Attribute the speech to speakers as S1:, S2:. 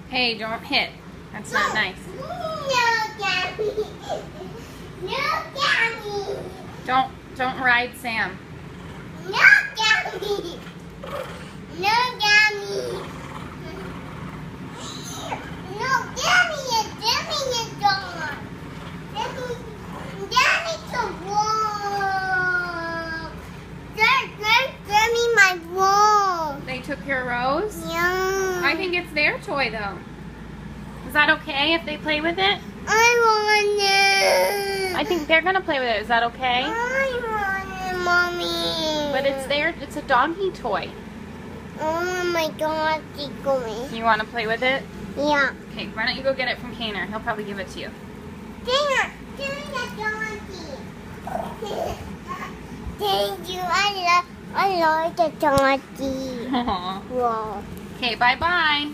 S1: Hey, don't hit. That's not nice. Don't ride Sam.
S2: No, Gabby. No, Gabby. No, Gabby is Gabby is gone. Gabby's a wall. Gabby, my wall.
S1: They took your rose?
S2: Yeah.
S1: I think it's their toy though. Is that okay if they play with it?
S2: I want it.
S1: I think they're gonna play with it. Is that okay?
S2: I want it, Mommy.
S1: But it's a doggy toy.
S2: Oh my God, keep going.
S1: You want to play with it?
S2: Yeah.
S1: Okay, why don't you go get it from Kaner? He'll probably give it to you.
S2: Dana, doing the donkey. Thank you. I love the donkey.
S1: Aww.
S2: Wow.
S1: Okay, bye-bye.